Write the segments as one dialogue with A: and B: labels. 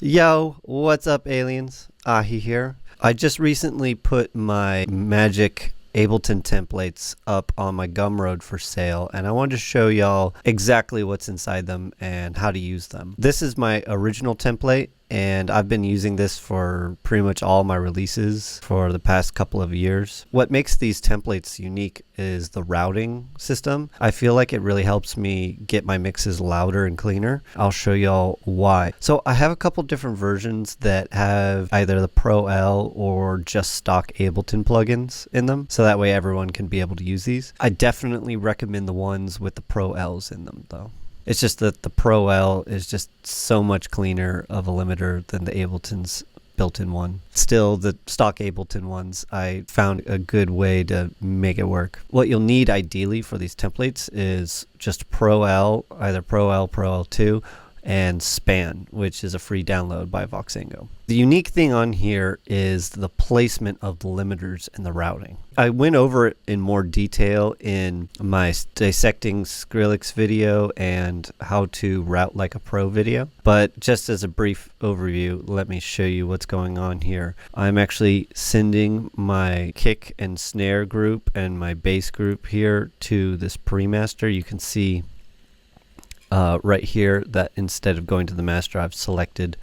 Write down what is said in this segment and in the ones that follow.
A: Yo, what's up, aliens? AHEE here. I just recently put my magic Ableton templates up on my Gumroad for sale, and I wanted to show y'all exactly what's inside them and how to use them. This is my original template, and I've been using this for pretty much all my releases for the past couple of years. What makes these templates unique is the routing system. I feel like it really helps me get my mixes louder and cleaner. I'll show y'all why. So I have a couple different versions that have either the ProL or just stock Ableton plugins in them, so that way everyone can be able to use these. I definitely recommend the ones with the ProLs in them though. It's just that the ProL is just so much cleaner of a limiter than the Ableton's built-in one. Still, the stock Ableton ones, I found a good way to make it work. What you'll need ideally for these templates is just ProL, either ProL, ProL2, and Span, which is a free download by Voxengo. The unique thing on here is the placement of the limiters and the routing. I went over it in more detail in my dissecting Skrillex video and how to route like a pro video, but just as a brief overview, let me show you what's going on here. I'm actually sending my kick and snare group and my bass group here to this pre-master. You can see right here that instead of going to the master, I've selected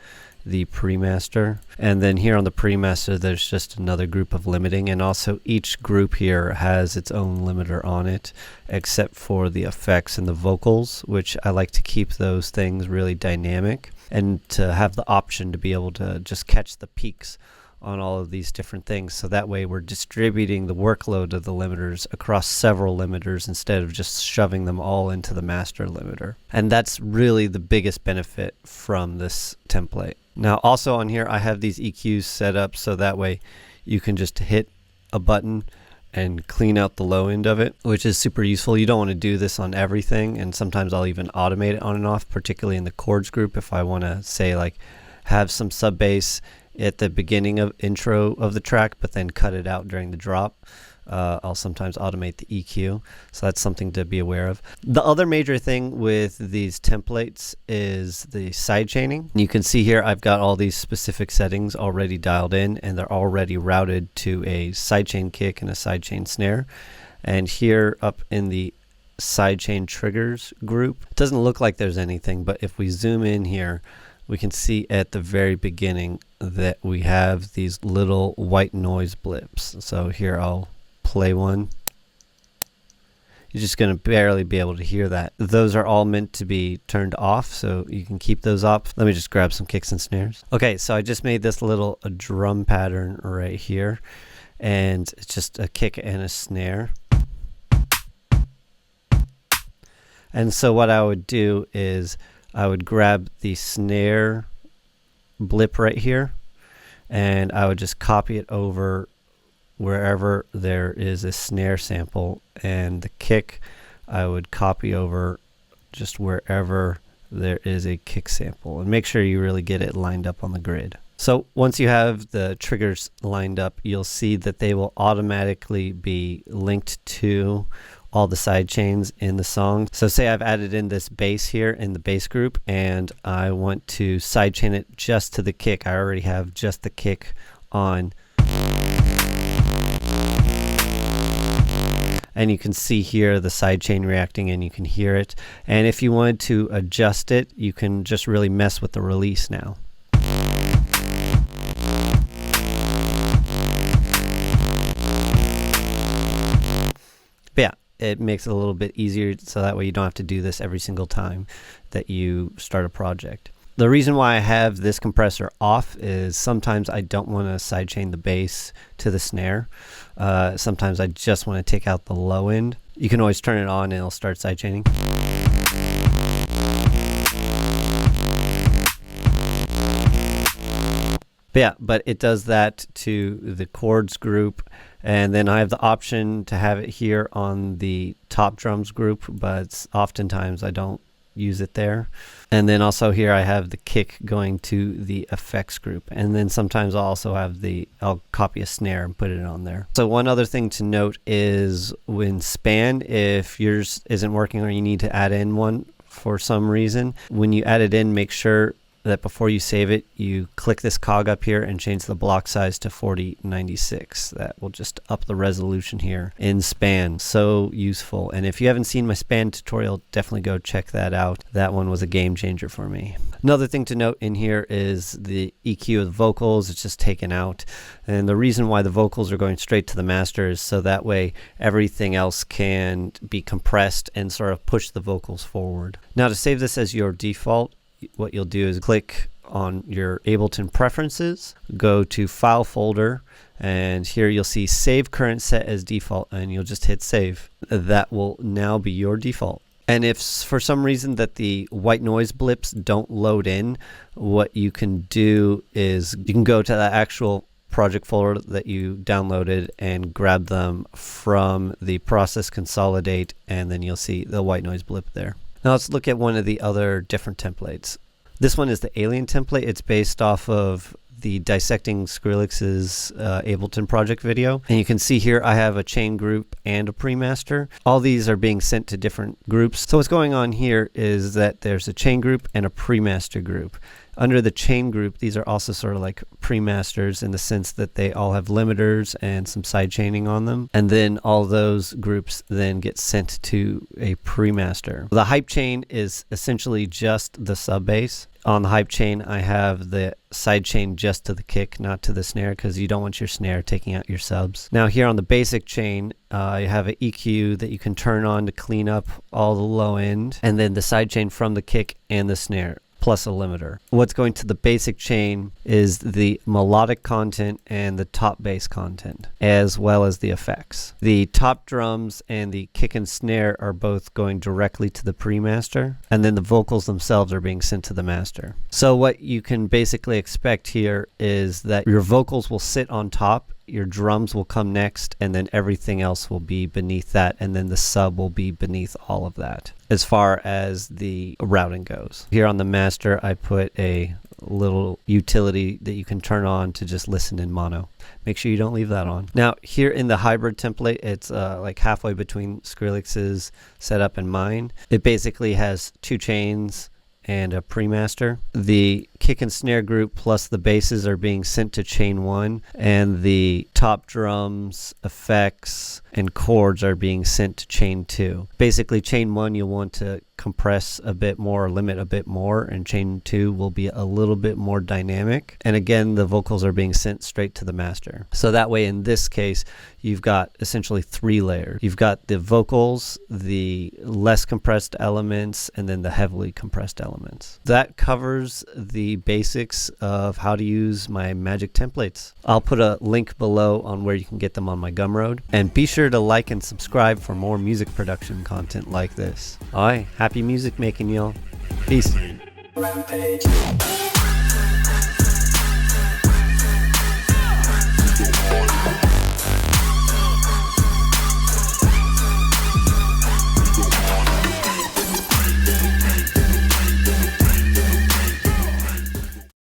A: the pre-master, and then here on the pre-master there's just another group of limiting, and also each group here has its own limiter on it except for the effects and the vocals, which I like to keep those things really dynamic and to have the option to be able to just catch the peaks on all of these different things, so that way we're distributing the workload of the limiters across several limiters instead of just shoving them all into the master limiter. And that's really the biggest benefit from this template. Now also on here I have these EQs set up so that way you can just hit a button and clean out the low end of it, which is super useful. You don't want to do this on everything, and sometimes I'll even automate it on and off, particularly in the chords group if I want to say like have some sub bass at the beginning of intro of the track but then cut it out during the drop. I'll sometimes automate the EQ, so that's something to be aware of. The other major thing with these templates is the sidechaining. You can see here I've got all these specific settings already dialed in, and they're already routed to a sidechain kick and a sidechain snare. And here up in the sidechain triggers group, it doesn't look like there's anything, but if we zoom in here we can see at the very beginning that we have these little white noise blips. So here I'll play one. You're just going to barely be able to hear that. Those are all meant to be turned off, so you can keep those off. Let me just grab some kicks and snares. Okay, so I just made this little drum pattern right here, and it's just a kick and a snare. And so what I would do is I would grab the snare blip right here, and I would just copy it over wherever there is a snare sample, and the kick I would copy over just wherever there is a kick sample, and make sure you really get it lined up on the grid. So once you have the triggers lined up, you'll see that they will automatically be linked to all the side chains in the song. So say I've added in this bass here in the bass group, and I want to sidechain it just to the kick. I already have just the kick on. And you can see here the sidechain reacting, and you can hear it. And if you wanted to adjust it, you can just really mess with the release now. But yeah, it makes it a little bit easier, so that way you don't have to do this every single time that you start a project. The reason why I have this compressor off is sometimes I don't want to sidechain the bass to the snare. Sometimes I just want to take out the low end. You can always turn it on and it'll start sidechaining. But it does that to the chords group, and then I have the option to have it here on the top drums group, but oftentimes I don't use it there. And then also here I have the kick going to the effects group, and then sometimes I'll also have I'll copy a snare and put it on there. So one other thing to note is when Span, if yours isn't working or you need to add in one for some reason, when you add it in, make sure that before you save it, you click this cog up here and change the block size to 4096. That will just up the resolution here in Span. So useful. And if you haven't seen my Span tutorial, definitely go check that out. That one was a game changer for me. Another thing to note in here is the EQ of the vocals. It's just taken out. And the reason why the vocals are going straight to the master is so that way everything else can be compressed and sort of push the vocals forward. Now to save this as your default, what you'll do is click on your Ableton preferences, go to File folder, and here you'll see Save Current Set as Default, and you'll just hit Save. That will now be your default. And if for some reason that the white noise blips don't load in, what you can do is you can go to the actual project folder that you downloaded and grab them from the Process Consolidate, and then you'll see the white noise blip there. Now let's look at one of the other different templates. This one is the Alien template. It's based off of the Dissecting Skrillex's Ableton project video. And you can see here I have a chain group and a pre-master. All these are being sent to different groups. So what's going on here is that there's a chain group and a pre-master group. Under the chain group, these are also sort of like pre-masters in the sense that they all have limiters and some side chaining on them. And then all those groups then get sent to a pre-master. The hype chain is essentially just the sub bass. On the hype chain, I have the side chain just to the kick, not to the snare, because you don't want your snare taking out your subs. Now here on the basic chain, you have an EQ that you can turn on to clean up all the low end, and then the side chain from the kick and the snare, plus a limiter. What's going to the basic chain is the melodic content and the top bass content, as well as the effects. The top drums and the kick and snare are both going directly to the pre-master, and then the vocals themselves are being sent to the master. So what you can basically expect here is that your vocals will sit on top, your drums will come next, and then everything else will be beneath that, and then the sub will be beneath all of that as far as the routing goes. Here on the master, I put a little utility that you can turn on to just listen in mono. Make sure you don't leave that on. Now here in the hybrid template, it's like halfway between Skrillex's setup and mine. It basically has two chains and a pre-master. The kick and snare group plus the basses are being sent to chain 1, and the top drums, effects, and chords are being sent to chain 2. Basically chain 1 you'll want to compress a bit more or limit a bit more, and chain 2 will be a little bit more dynamic. And again, the vocals are being sent straight to the master. So that way in this case you've got essentially 3 layers. You've got the vocals, the less compressed elements, and then the heavily compressed elements. That covers the basics of how to use my Magic templates. I'll put a link below on where you can get them on my Gumroad, and be sure to like and subscribe for more music production content like this. Alright, happy music making, y'all. Peace.
B: Rampage.